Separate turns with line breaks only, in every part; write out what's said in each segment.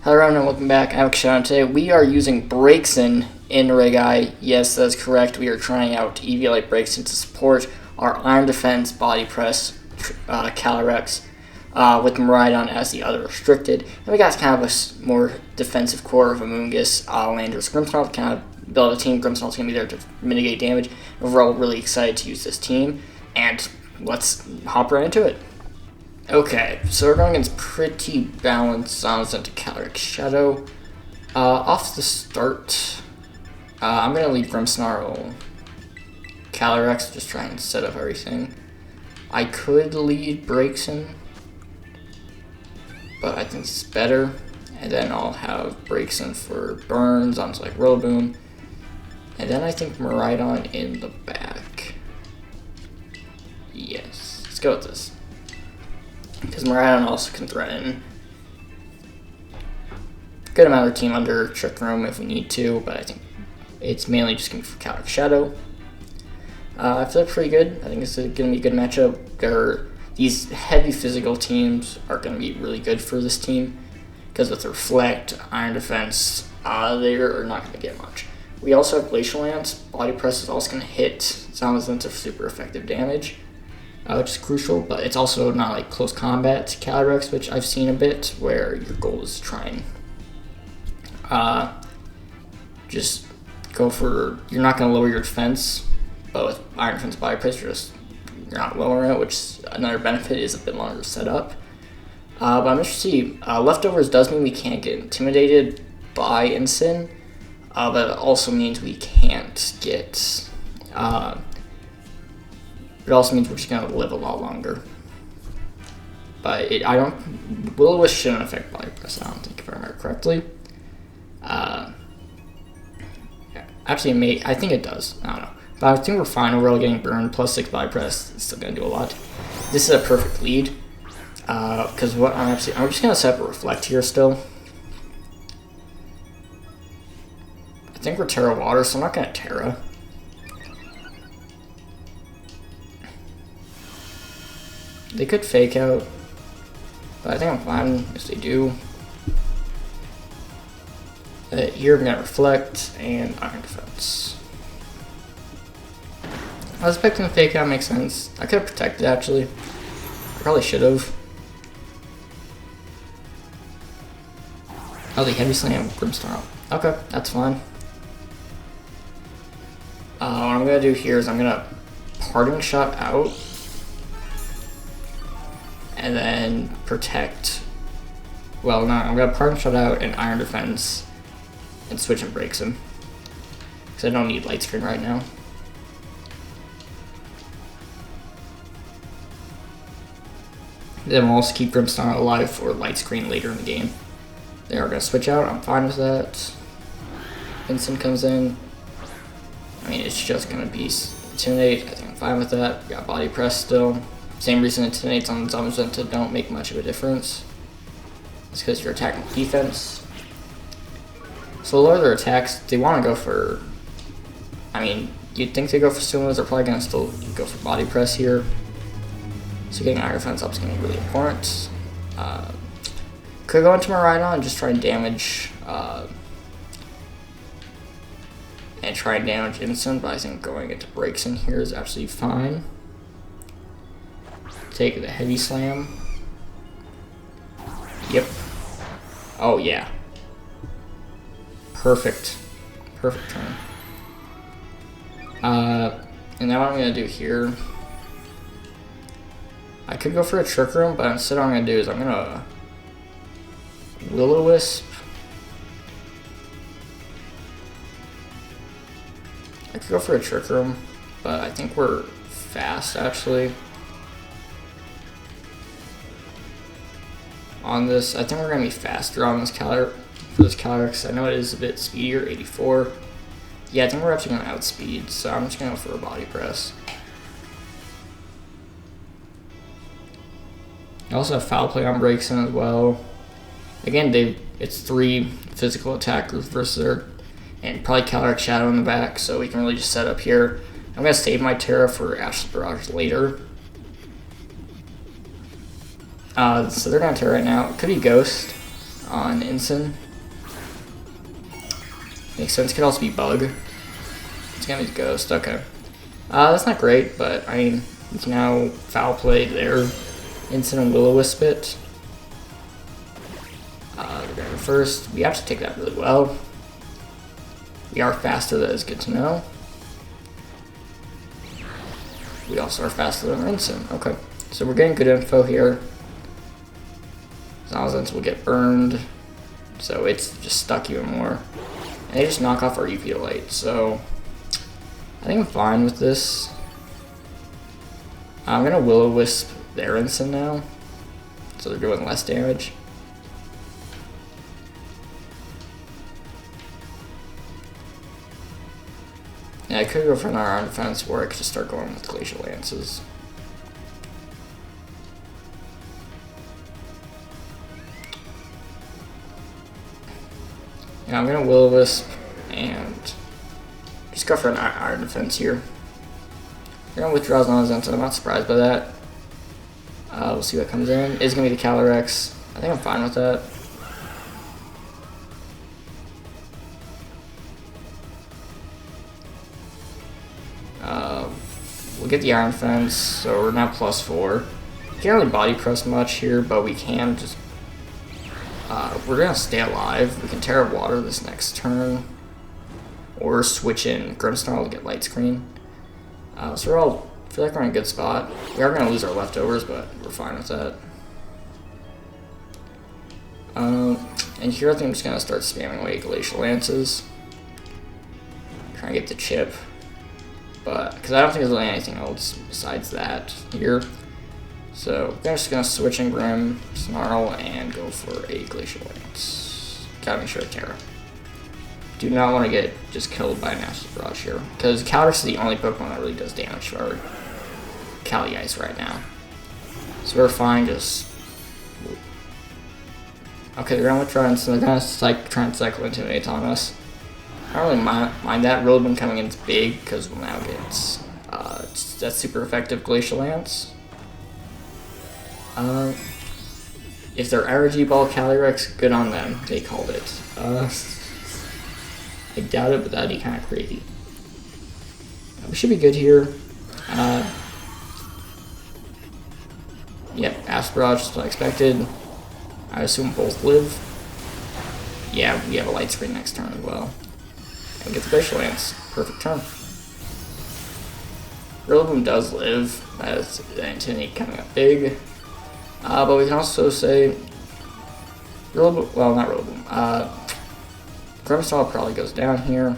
Hello everyone and welcome back. I'm Sean. Today we are using Braixen in Reg I. Yes, that's correct. We are trying out EVLA Braixen to support our Iron Defense Body Press caly-i with Miraidon as the other restricted. And we got kind of a more defensive core of Amoonguss, Landers, Grimmsnarl to kind of build a team. Grimmsnarl's going to be there to mitigate damage. Overall, really excited to use this team. And let's hop right into it. Okay, so we're going against pretty balanced zones into caly-i Shadow. Off the start, I'm going to leave Grimmsnarl caly-i, just try and set up everything. I could lead Braixen, but I think it's better. And then I'll have Braixen for burns onto like Rillaboom. And then I think Miraidon in the back. Yes, let's go with this. Because Miraidon also can threaten a good amount of the team under Trick Room if we need to, but I think it's mainly just going to be for caly-i Shadow. I feel pretty good. I think it's going to be a good matchup. These heavy physical teams are going to be really good for this team because with Reflect, Iron Defense, they are not going to get much. We also have Glacial Lance. Body Press is also going to hit Zamazenta for super effective damage. Which is crucial, but it's also not like close combat caly-i, which I've seen a bit, where your goal is to try and just go for, you're not going to lower your defense, but with Iron Defense Body Press, you're not lowering it, which another benefit is a bit longer to set up. But I'm interested to see, Leftovers does mean we can't get intimidated by Ensign, but it also means we can't get, it also means we're just going to live a lot longer. But Will-O-Wisp shouldn't affect Body Press, I don't think, if I remember correctly. Actually, I think it does. I don't know. But I think we're fine overall getting burned. Plus 6 Body Press is still going to do a lot. This is a perfect lead. Because what I'm just going to set up a Reflect here still. I think we're Terra Water, so I'm not going to Terra. They could Fake Out, but I think I'm fine if they do. Here I'm going to Reflect and Iron Defense. I was expecting a Fake Out, makes sense. I could have protected actually. I probably should have. Oh, the Heavy Slam Grimmsnarl. Okay, that's fine. What I'm going to do here is I'm going to Parting Shot out. And then protect. Well, no, I'm going to Parting Shot out and Iron Defense and switch and Braixen. Because I don't need Light Screen right now. Then we'll also keep Grimmsnarl alive for Light Screen later in the game. They are going to switch out. I'm fine with that. Vincent comes in. I mean, it's just going to be Intimidate. I think I'm fine with that. We got Body Press still. Same reason Intimidates on Zamazenta don't make much of a difference. It's because you're attacking defense. So lower their attacks, they want to go for, I mean, you'd think they go for Sumas, they're probably going to still go for Body Press here. So getting Iron Defense up is going to be really important. Could go into Miraidon and just try and damage, Instant, but I think going into Braixen here is absolutely fine. Take the Heavy Slam. Yep. Oh, yeah. Perfect. Perfect turn. And now what I'm going to do here, I could go for a Trick Room, but instead what I'm going to do is I'm going to Will-O-Wisp. I could go for a Trick Room, but I think we're fast, actually. On this, I think we're going to be faster on this caly-i, for this caly-i, because I know it is a bit speedier, 84. Yeah, I think we're actually going to outspeed, so I'm just going to go for a Body Press. I also have Foul Play on Braixen as well. Again, it's 3 physical attackers versus their, and probably caly-i Shadow in the back, so we can really just set up here. I'm going to save my Terra for Ash's Barrage later. So they're going to Terra right now. It could be Ghost. on Ensign. Makes sense. Could also be Bug. It's gonna be Ghost. Okay. That's not great, but I mean, we can now foul play their Ensign and Will-O-Wisp it. They're going first. We actually take that really well. We are faster, that is good to know. We also are faster than our Ensign. Okay. So we're getting good info here. Zalzens will get burned. So it's just stuck even more. And they just knock off our UV light. So I think I'm fine with this. I'm gonna Will-O-Wisp their Ensign now. So they're doing less damage. Yeah, I could go for an Iron Defense, or I could just start going with Glacial Lances. Yeah, I'm gonna Will-O-Wisp and just go for an Iron Defense here. We're gonna withdraw Zalzens, I'm not surprised by that. We'll see what comes in. It's gonna be the caly-i. I think I'm fine with that. We'll get the Iron Fence, so we're now +4. Can't really body press much here, but we can just. We're gonna stay alive. We can Terror of Water this next turn, or switch in Grimmsnarl to get Light Screen. So we're all. I feel like we're in a good spot. We are gonna lose our leftovers, but we're fine with that. And here I think I'm just gonna start spamming away Glacial Lances. Trying to get the chip. But, because I don't think there's really anything else besides that here. So, I'm just going to switch in Grimmsnarl and go for a Glacial Lance. Gotta make sure to Terra. Do not want to get just killed by an Acid Barrage here. Because caly-i is the only Pokemon that really does damage to our caly-i right now. So we're fine, just. Okay, they're going to try and so they're going to try and cycle Intimidate on us. I don't really mind that. Rillaboom coming in is big because we'll now get that super effective Glacial Lance. If they're Energy Ball caly-i, good on them. They called it. I doubt it, but that'd be kind of crazy. We should be good here. Yep, Acid Barrage is what I expected. I assume both live. Yeah, we have a Light Screen next turn as well. And get the Glacial Lance. Perfect turn. Rillaboom does live. That's the Intimidate coming up big. But we can also say Rillaboom. Well, not Rillaboom. Grimmsnarl probably goes down here.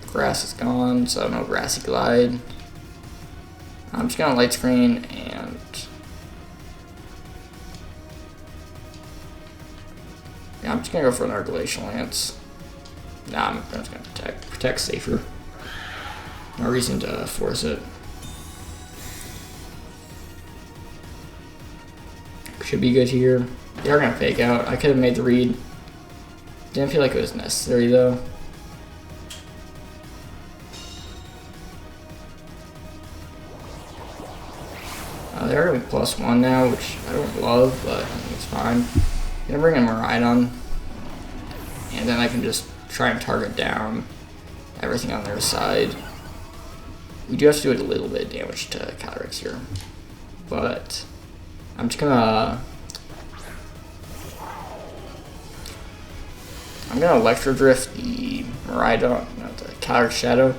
The grass is gone, so no Grassy Glide. I'm just gonna Light Screen and. Yeah, I'm just gonna go for another Glacial Lance. Nah, I'm just gonna protect. Protect safer. No reason to force it. Should be good here. They are gonna fake out. I could have made the read. Didn't feel like it was necessary though. They're gonna be +1 now, which I don't love, but I think it's fine. I'm gonna bring in Miraidon, and then I can just try and target down everything on their side. We do have to do a little bit of damage to caly-i here, but I'm just gonna Electro Drift the Miraidon, not the caly-i Shadow,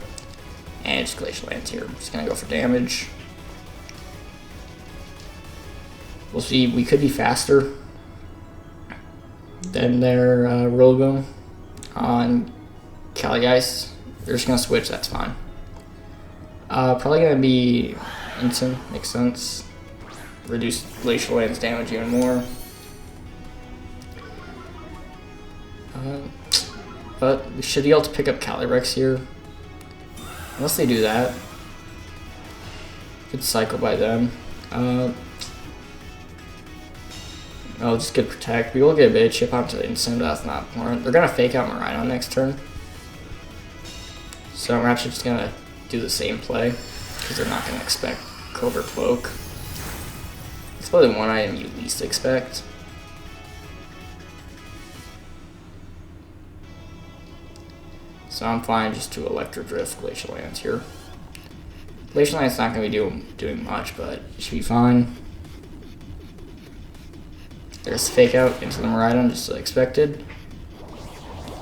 and just Glacial Lance here. I'm just gonna go for damage. We'll see. We could be faster than their Rillaboom on caly-i. They're just gonna switch. That's fine. Probably gonna be Ensign. Makes sense. Reduce Glacial Lance damage even more. But we should be able to pick up caly-i here. Unless they do that. Good cycle by them. I'll just get Protect. We will get a bit of chip onto the Ensign, but that's not important. They're gonna fake out Miraidon next turn. So I'm actually just gonna do the same play, because they're not gonna expect Covert Cloak. It's probably the one item you least expect. So I'm fine just to Electro Drift Glacial Lance here. Glacial Lance not going to be doing much, but it should be fine. There's Fake Out into the Miraidon, just as expected.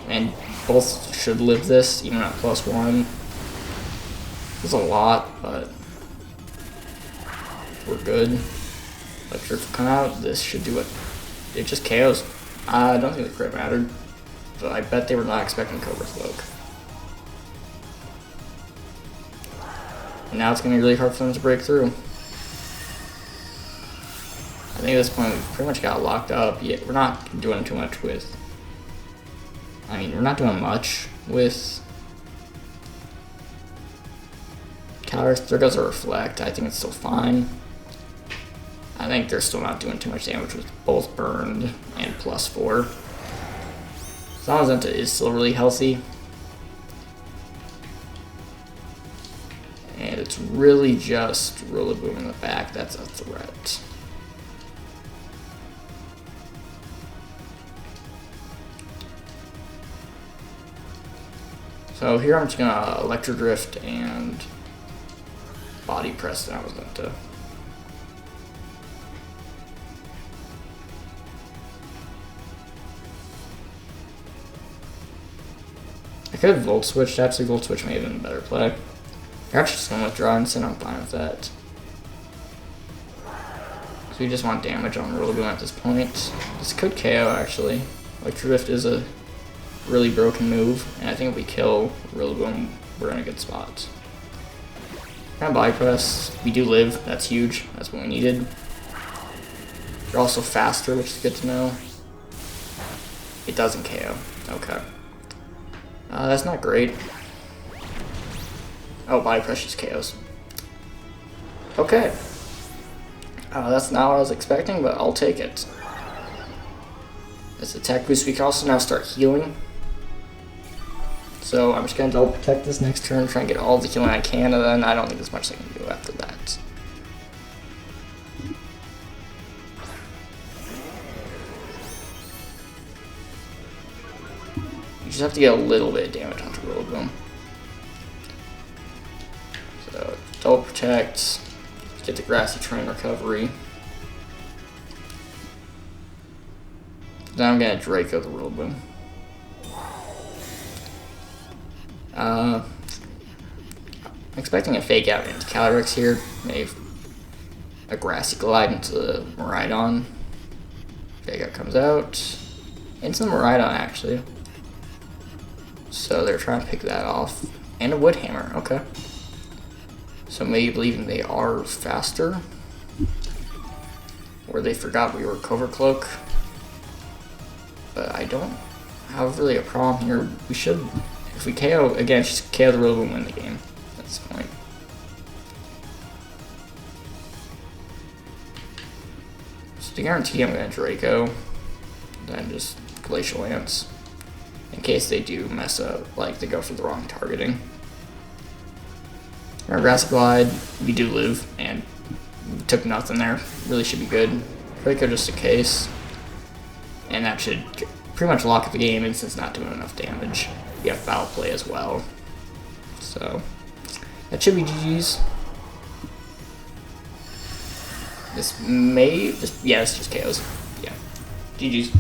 And both should live this, even at +1. It's a lot, but we're good. Electro come out, this should do it. It just KOs. I don't think the crit mattered, but I bet they were not expecting Cobra Cloak. And now it's going to be really hard for them to break through. I think at this point we pretty much got locked up. Yeah, we're not doing too much with... I mean, we're not doing much with... Caly-i. There goes a Reflect. I think it's still fine. I think they're still not doing too much damage with both burned and +4. Zamazenta is still really healthy. And it's really just Rillaboom in the back that's a threat. So here I'm just gonna Electro Drift and Body Press Zamazenta. I could have Volt Switched, actually Volt Switch may have been a better play. You're actually just going to withdraw Instant, I'm fine with that. So we just want damage on Rillaboom at this point. This could KO actually. Electro Drift is a really broken move, and I think if we kill Rillaboom, we're in a good spot. Kind of Body Press, we do live, that's huge, that's what we needed. You're also faster, which is good to know. It doesn't KO, okay. That's not great. Oh, Body Press just KOs. Okay. That's not what I was expecting, but I'll take it. This attack boost, we can also now start healing. So I'm just going to double protect this next turn, try and get all the healing I can, and then I don't think there's much I can do after that. You just have to get a little bit of damage onto Rillaboom. So double protect, get the Grassy Terrain recovery. Then I'm gonna Draco the Rillaboom. I'm expecting a Fake Out into Calyrex here, maybe a Grassy Glide into the Miraidon. Fake Out comes out, into the Miraidon actually. So they're trying to pick that off. And a Wood Hammer, okay. So maybe believing they are faster. Or they forgot we were Cover Cloak. But I don't have really a problem here. We should, if we KO, again, just KO the Rillaboom and win the game at this point. So to guarantee I'm going to Draco, then just Glacial Lance. In case they do mess up, like they go for the wrong targeting. Our Grassy Glide, we do live, and we took nothing there. Really should be good. Draco just a case. And that should pretty much lock up the game, and since not doing enough damage. We have Foul Play as well. So, that should be GG's. This may just, yeah, this just KOs. Yeah, GG's.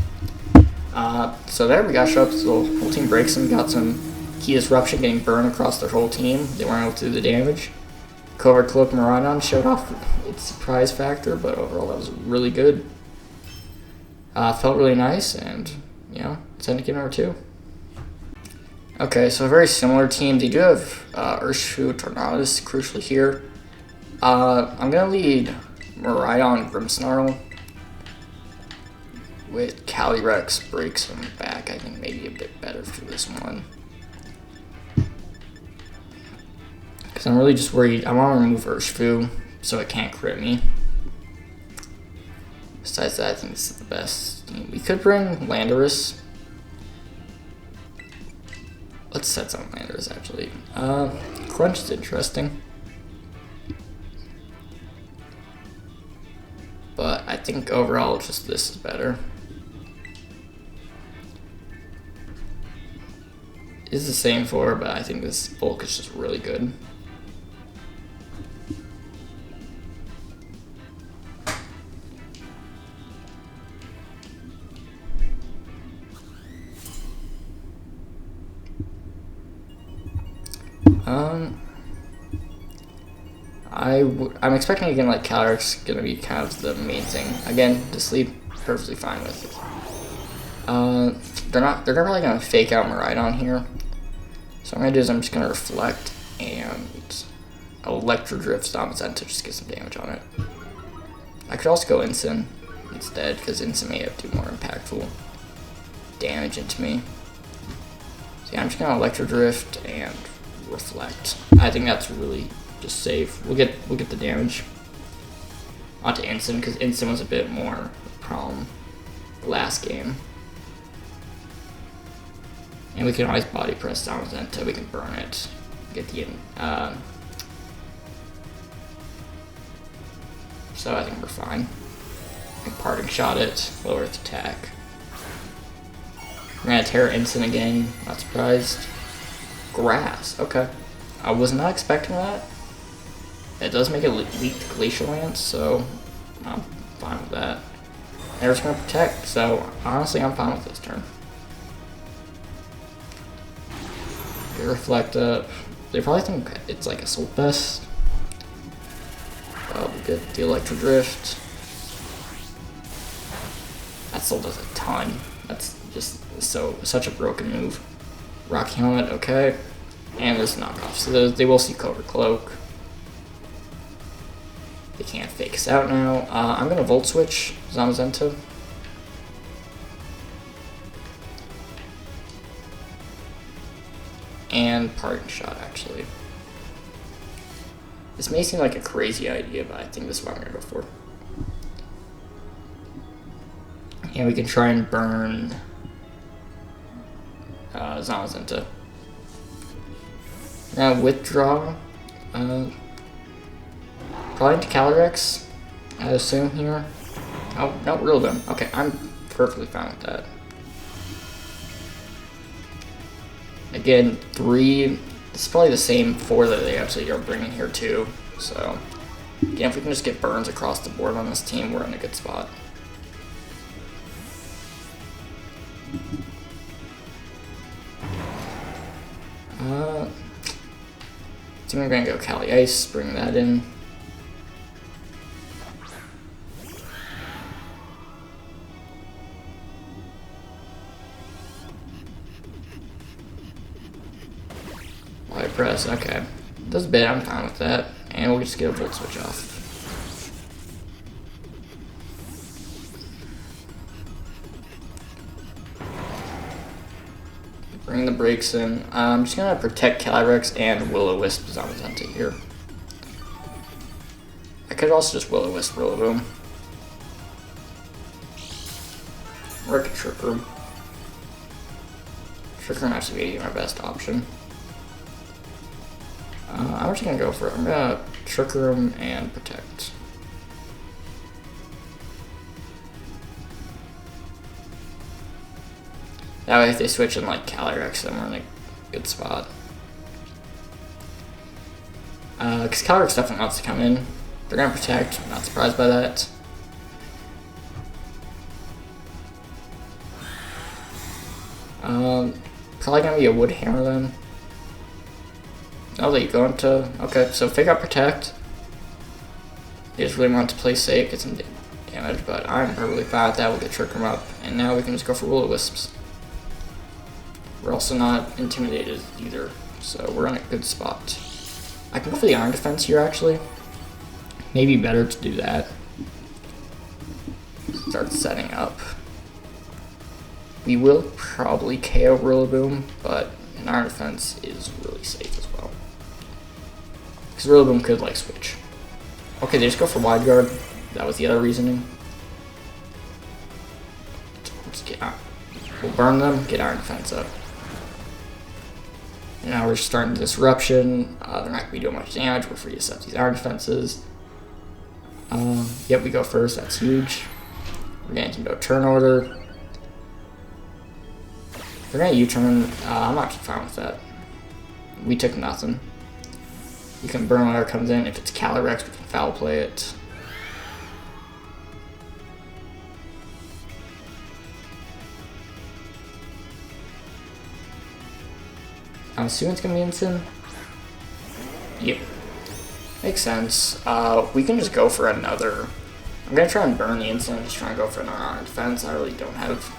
So there we got show up, so the whole team Braixen, got some Key Disruption getting burned across their whole team. They weren't able to do the damage. Cover Cloak Miraidon showed off its surprise factor, but overall that was really good. Felt really nice, and you know, it's end to game number 2. Okay, so a very similar team. They do have Urshifu, Tornadus crucially here. I'm gonna lead Miraidon Grimmsnarl with Calyrex Braixen back. I think maybe a bit better for this one. Because I'm really just worried. I want to remove Urshifu so it can't crit me. Besides that, I think this is the best. We could bring Landorus. Let's set some Landorus actually. Crunch is interesting. But think overall just this is better. It's the same for, but I think this bulk is just really good. I'm expecting again like caly-i's gonna be kind of the main thing. Again, to sleep perfectly fine with it. They're probably gonna fake out Miraidon here. So what I'm gonna do is I'm just gonna reflect and Electro Drift Zamazenta to just get some damage on it. I could also go Ensign instead, because Ensign may have do more impactful damage into me. So yeah, I'm just gonna Electro Drift and reflect. I think that's really just safe. We'll get the damage onto Ensign, because Ensign was a bit more problem last game. And we can always body press down until we can burn it. Get the so I think we're fine. We can parting shot it, lower its attack. We're gonna tear Ensign again, not surprised. Grass, okay. I was not expecting that. It does make it leak Glacial Lance, so I'm fine with that. And we're just gonna protect, so honestly I'm fine with this turn. They reflect up. They probably think it's like Assault Vest. We get the Electro Drift. That still does a ton. That's just such a broken move. Rocky Helmet, okay. And there's knockoff. So they will see Cobra Cloak. They can't fake us out now. I'm gonna Volt Switch Zamazenta. And Parting Shot, actually. This may seem like a crazy idea, but I think this is what I'm gonna go for. And we can try and burn Zamazenta. Now withdraw. Probably into caly-i, I assume here. Oh, no, Rillaboom. Okay, I'm perfectly fine with that. Again, 3, it's probably the same 4 that they actually are bringing here too. So, again, if we can just get burns across the board on this team, we're in a good spot. I think we're gonna go caly-ice, bring that in. Light press, okay. Does a bit, I'm fine with that. And we'll just get a Volt Switch off. Bring the Braixen. I'm just gonna protect caly-i and Will-O-Wisp Zamazenta here. I could also just Will-O-Wisp Rillaboom. Or I could Trick Room. Trick Room has to be my best option. I'm just gonna go for it. I'm gonna Trick Room and protect. That way if they switch in like caly-i, then we're in a good spot. Because caly-i definitely wants to come in. They're gonna protect, I'm not surprised by that. Probably gonna be a Wood Hammer then. Oh, they go into, okay, so Fake Out Protect. They just really want to play safe, get some damage, but I'm perfectly fine with that. We'll get Trick Room up, and now we can just go for Will-O-Wisps. We're also not intimidated either, so we're in a good spot. I can go for the Iron Defense here, actually. Maybe better to do that. Start setting up. We will probably KO Rillaboom, but an Iron Defense is really safe as well. Because Rillaboom could, like, switch. Okay, they just go for Wide Guard. That was the other reasoning. Let's get out. We'll burn them, get Iron Defense up. And now we're starting Disruption. They're not going to be doing much damage. We're free to set these Iron Defenses. Yep, we go first. That's huge. We're getting into a turn order. If they're gonna U-turn, I'm actually fine with that. We took nothing. You can burn whatever comes in. If it's caly-i, we can foul play it. I'm assuming it's gonna be instant. Yep. Makes sense. We can just go for another. I'm gonna try and burn the instant, just try and go for another on defense. I really don't have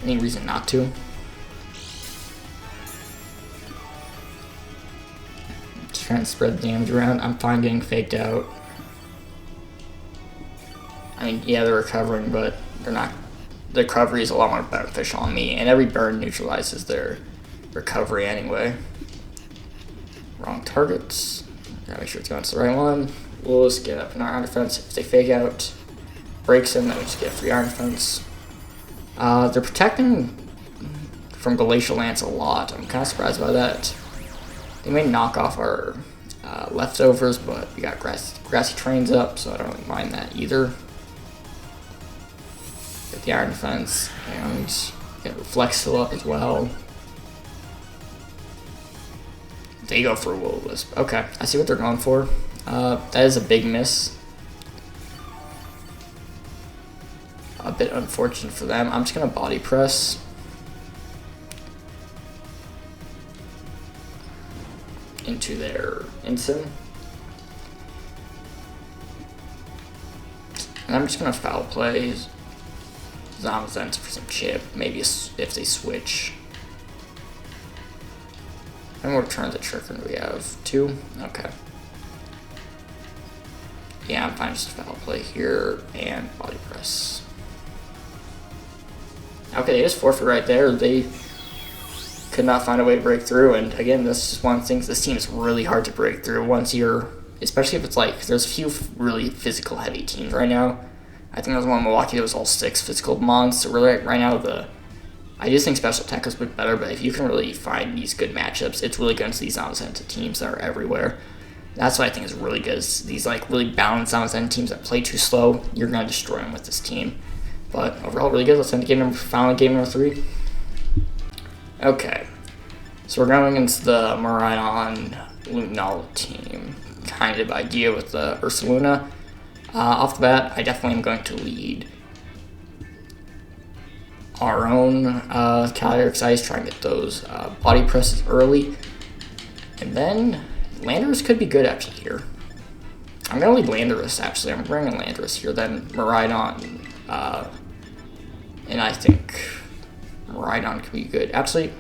any reason not to. Just trying to spread the damage around. I'm fine getting faked out. I mean, yeah, they're recovering, but they're not. The recovery is a lot more beneficial on me, and every burn neutralizes their recovery anyway. Wrong targets. Gotta make sure it's going to the right one. We'll just get up in our iron defense. If they fake out Braixen, then we just get free iron defense. They're protecting from Glacial Lance a lot. I'm kind of surprised by that. They may knock off our leftovers, but we got grassy trains up, so I don't really mind that either. Get the iron defense, and get reflex still up as well. They go for a Will-O-Wisp. Okay, I see what they're going for. That is a big miss. A bit unfortunate for them. I'm just gonna body press. Into their instant. And I'm just gonna foul play Zamazenta for some chip. Maybe if they switch. How many more turns of Trigger do we have? 2? Okay. Yeah, I'm fine just to foul play here and body press. Okay, they just forfeit right there. They could not find a way to break through, and again, this is one of the things, this team is really hard to break through once you're, especially if it's like, there's a few really physical heavy teams right now. I think there was one in Milwaukee that was all 6 physical mons, so really right now I just think special attack is a bit better, but if you can really find these good matchups, it's really good against these Zamazenta teams that are everywhere. That's what I think is really good, is these like really balanced Zamazenta teams that play too slow, you're going to destroy them with this team. But overall, really good. Let's end final game number 3. Okay, so we're going against the Miraidon Lunala team. Kind of idea with the Ursaluna. Off the bat, I definitely am going to lead our own caly-i exercise, try and get those body presses early. And then Landorus could be good actually here. I'm going to lead Landorus actually. I'm bringing Landorus here, then Miraidon. And I think Miraidon could be good. Actually,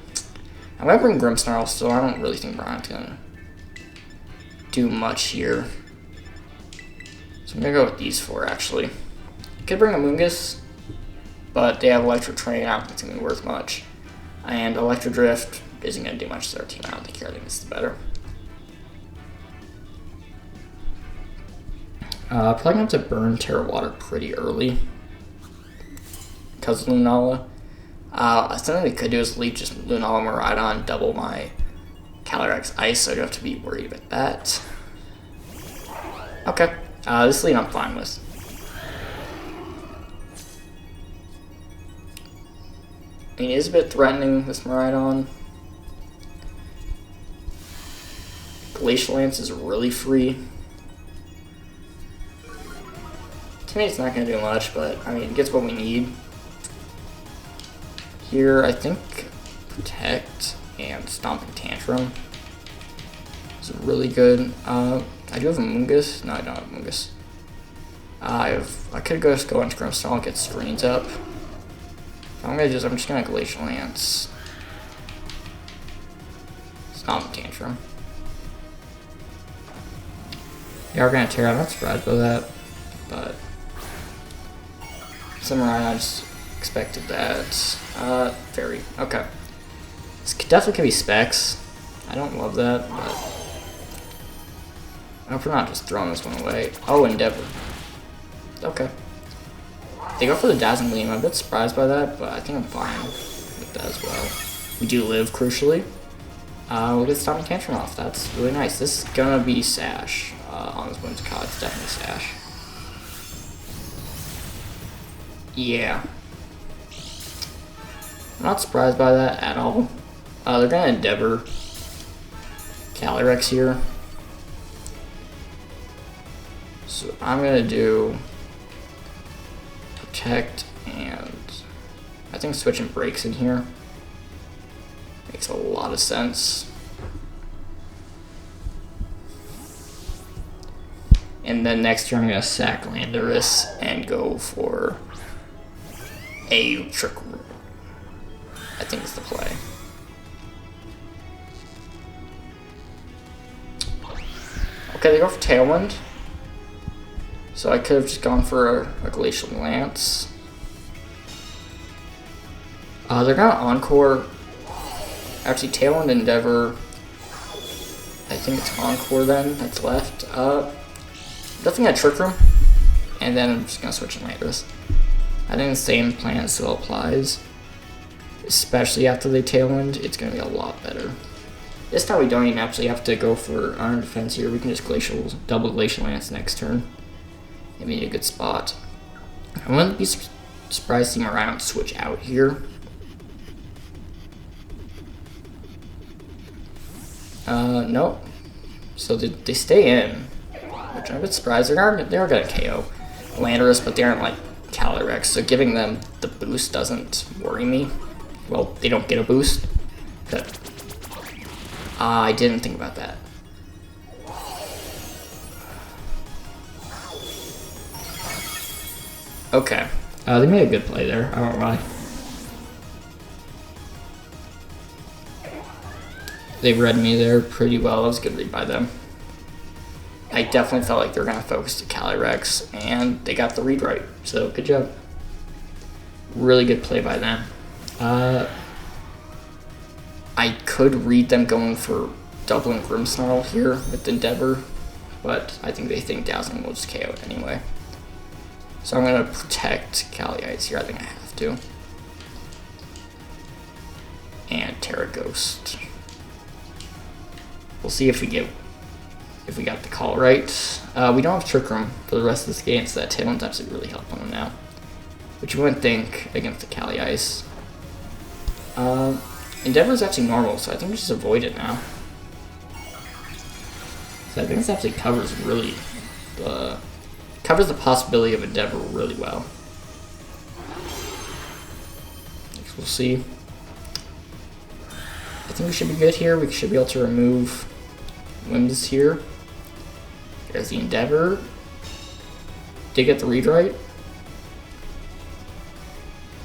I'm going to bring Grimmsnarl still. I don't really think Miraidon's going to do much here. So I'm going to go with these 4 actually. Could bring a Mungus, but they have Electro Train. I don't think it's going to be worth much. And Electro Drift isn't going to do much to their team. I don't think here. I think this is better. Probably going to have to burn Terra Water pretty early because of Lunala. Something we could do is leave just Lunala Miraidon, double my Calyrex Ice, so I don't have to be worried about that. Okay, this lead I'm fine with. I mean, it is a bit threatening, this Miraidon. Glacial Lance is really free. To me, it's not going to do much, but I mean, it gets what we need. Here, I think Protect and Stomping Tantrum is really good. I do have a Mungus. No, I don't have a Mungus. I could just go into Grimmsnarl and get Screens up. I'm just gonna Glacial Lance. Stomping Tantrum. They are gonna tear. I'm not surprised by that, but I just expected that. Fairy. Okay. This definitely could be Specs. I don't love that, but I hope we're not just throwing this one away. Oh, Endeavor. Okay. They go for the Dazzling Gleam. I'm a bit surprised by that, but I think I'm fine with that as well. We do live, crucially. We'll get Stomping Tantrum off. That's really nice. This is gonna be Sash on this Whimsicott. It's definitely Sash. Yeah. I'm not surprised by that at all. They're gonna Endeavor Calyrex here. So I'm gonna do Protect, and I think switching Braixen here makes a lot of sense. And then next turn I'm gonna sack Landorus and go for a Trick Room. I think it's the play. Okay, they go for Tailwind. So I could have just gone for a Glacial Lance. They're gonna Encore. Actually, Tailwind Endeavor. I think it's Encore then, that's left. Definitely a Trick Room. And then I'm just gonna switch to Landorus. I think the same plan still applies. Especially after they Tailwind, it's gonna be a lot better. This time we don't even actually have to go for Iron Defense here. We can just double Glacial Lance next turn. Give me a good spot. I wouldn't be surprised to see Miraidon switch out here. Nope. So they stay in, which I'm a bit surprised. They are gonna KO Landorus, but they aren't like Calyrex, so giving them the boost doesn't worry me. Well, they don't get a boost. But I didn't think about that. Okay. They made a good play there. I won't lie. They read me there pretty well. That was a good read by them. I definitely felt like they were going to focus to Calyrex, and they got the read right. So, good job. Really good play by them. I could read them going for doubling Grimmsnarl here with Endeavor, but I think they think Dazzling will just KO it anyway. So I'm going to protect caly-i here. I think I have to. And Terra Ghost. We'll see if we got the call right. We don't have Trick Room for the rest of this game, so that Tailwind's actually really helping them now. Which you wouldn't think against the caly-i's. Endeavor is actually normal, so I think we just avoid it now. So I think this actually covers the possibility of Endeavor really well. We'll see. I think we should be good here. We should be able to remove Whims here. There's the Endeavor. Did get the read right.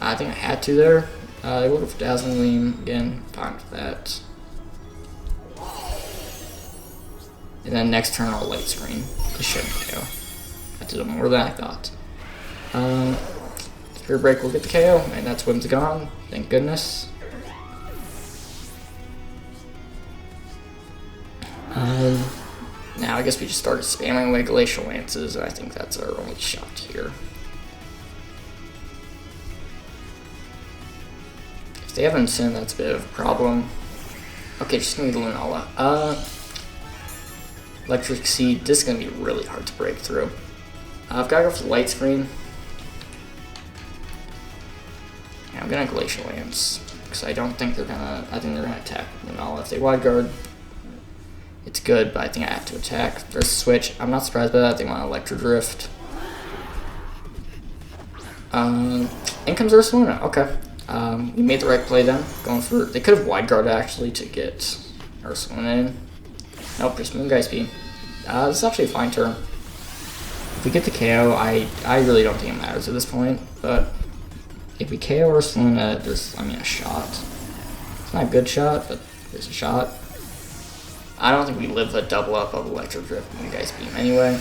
I think I had to there. They will go for Dazzling Gleam again. Fine with that. And then next turn I'll Light Screen. This shouldn't KO. I did more than I thought. Spirit Break will get the KO, and that's Whims gone. Thank goodness. Now I guess we just started spamming away Glacial Lances, and I think that's our only shot here. If they have Incin, that's a bit of a problem. Okay, just gonna need Lunala. Electric Seed, this is gonna be really hard to break through. I've gotta go for the Light Screen. Yeah, I'm gonna Glacial Lance, because I think they're gonna attack Lunala. If they Wide Guard, it's good, but I think I have to attack. There's a switch. I'm not surprised by that. They want Electro Drift. In comes Ursaluna. Okay. You made the right play then. Going for. They could have Wide Guard actually to get Ursaluna in. Nope, just Moongeist Beam. This is actually a fine turn. If we get the KO, I really don't think it matters at this point. But if we KO Ursaluna, there's a shot. It's not a good shot, but there's a shot. I don't think we live the double up of Electro Drift and Moongeist Beam anyway.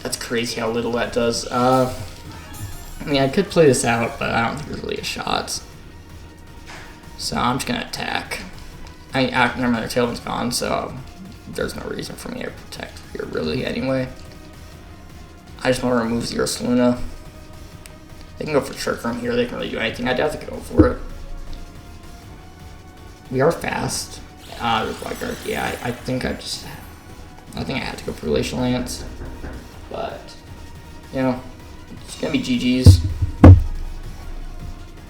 That's crazy how little that does. I could play this out, but I don't think there's really a shot. So I'm just gonna attack. Never mind, their Tailwind's gone, so there's no reason for me to protect here really anyway. I just want to remove the Ursaluna. They can go for Trick Room here, they can really do anything. I'd have to go for it. We are fast. There's Wide Guard. Yeah, I think I had to go for Glacial Lance. But you know, it's going to be GG's.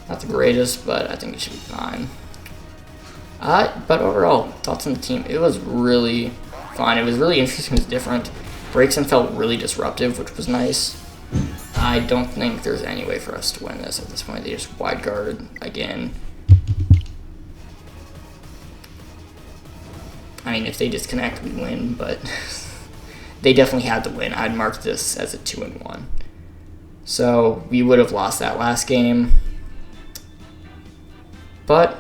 Not the greatest, but I think it should be fine. But overall, thoughts on the team. It was really fun. It was really interesting. It was different. Braixen felt really disruptive, which was nice. I don't think there's any way for us to win this at this point. They just wide guard again. I mean, if they disconnect, we win, but they definitely had to win. I'd mark this as a 2-1. So we would have lost that last game. But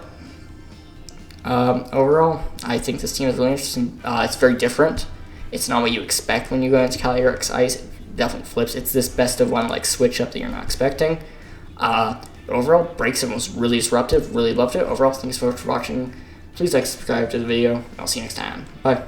overall, I think this team is really interesting. It's very different. It's not what you expect when you go into caly-i. It definitely flips. It's this best of one like switch up that you're not expecting. But overall, Braixen was really disruptive. Really loved it. Overall, thanks so much for watching. Please like, subscribe to the video. I'll see you next time. Bye.